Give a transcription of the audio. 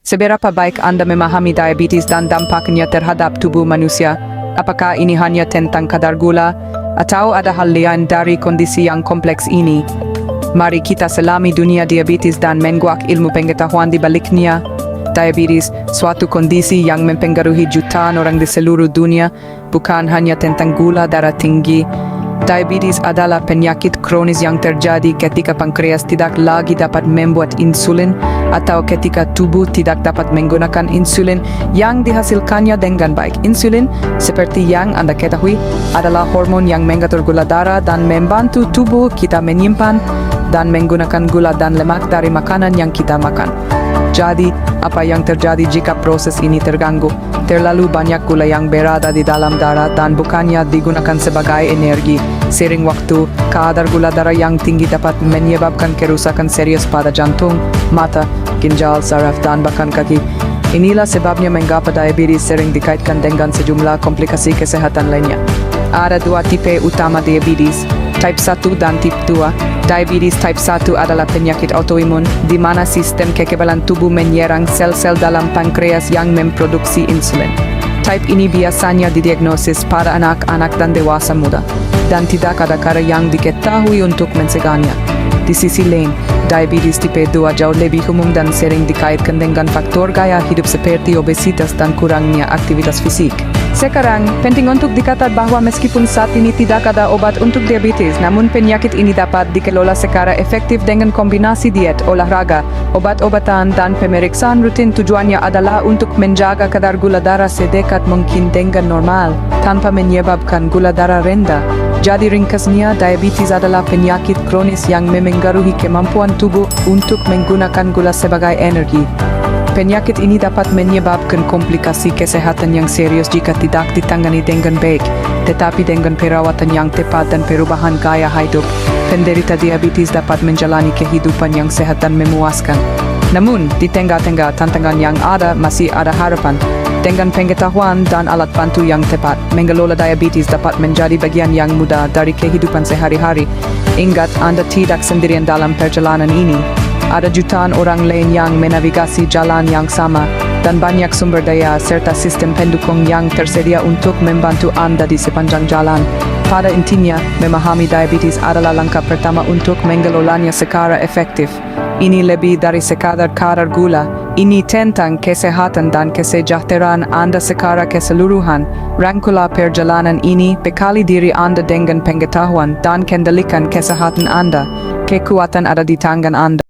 Seberapa baik Anda memahami diabetes dan dampaknya terhadap tubuh manusia? Apakah ini hanya tentang kadar gula, atau ada hal lain dari kondisi yang kompleks ini? Mari kita selami dunia diabetes dan menguak ilmu pengetahuan di baliknya. Diabetes, suatu kondisi yang mempengaruhi jutaan orang di seluruh dunia, bukan hanya tentang gula darah tinggi. Diabetes adalah penyakit kronis yang terjadi ketika pankreas tidak lagi dapat membuat insulin atau ketika tubuh tidak dapat menggunakan insulin yang dihasilkannya dengan baik. Insulin, seperti yang Anda ketahui, adalah hormon yang mengatur gula darah dan membantu tubuh kita menyimpan dan menggunakan gula dan lemak dari makanan yang kita makan. Jadi, apa yang terjadi jika proses ini terganggu? Terlalu banyak gula yang berada di dalam darah dan bukannya digunakan sebagai energi. Seiring waktu, kadar gula darah yang tinggi dapat menyebabkan kerusakan serius pada jantung, mata, ginjal, saraf, dan bahkan kaki. Inilah sebabnya mengapa diabetes sering dikaitkan dengan sejumlah komplikasi kesehatan lainnya. Ada dua tipe utama diabetes, type 1 dan type 2. Diabetes type 1 adalah penyakit autoimun, di mana sistem kekebalan tubuh menyerang sel-sel dalam pankreas yang memproduksi insulin. Type ini biasanya didiagnosis pada anak-anak dan dewasa muda, dan tidak ada cara yang diketahui untuk mencegahnya. Di sisi lain, diabetes tipe 2 jauh lebih umum dan sering dikaitkan dengan faktor gaya hidup seperti obesitas dan kurangnya aktivitas fisik. Sekarang, penting untuk dikatakan bahwa meskipun saat ini tidak ada obat untuk diabetes, namun penyakit ini dapat dikelola secara efektif dengan kombinasi diet, olahraga, obat-obatan, dan pemeriksaan rutin. Tujuannya adalah untuk menjaga kadar gula darah sedekat mungkin dengan normal, tanpa menyebabkan gula darah rendah. Jadi ringkasnya, diabetes adalah penyakit kronis yang memengaruhi kemampuan tubuh untuk menggunakan gula sebagai energi. Penyakit ini dapat menyebabkan komplikasi kesehatan yang serius jika tidak ditangani dengan baik, tetapi dengan perawatan yang tepat dan perubahan gaya hidup, penderita diabetes dapat menjalani kehidupan yang sehat dan memuaskan. Namun, di tengah-tengah tantangan yang ada, masih ada harapan. Dengan pengetahuan dan alat bantu yang tepat, mengelola diabetes dapat menjadi bagian yang mudah dari kehidupan sehari-hari. Ingat, Anda tidak sendirian dalam perjalanan ini. Ada jutaan orang lain yang menavigasi jalan yang sama, dan banyak sumber daya serta sistem pendukung yang tersedia untuk membantu Anda di sepanjang jalan. Pada intinya, memahami diabetes adalah langkah pertama untuk mengelolanya secara efektif. Ini lebih dari sekadar kadar gula. Ini tentang kesehatan dan kesejahteraan Anda secara keseluruhan. Rangkula perjalanan ini, bekali diri Anda dengan pengetahuan dan kendalikan kesehatan Anda. Kekuatan ada di tangan Anda.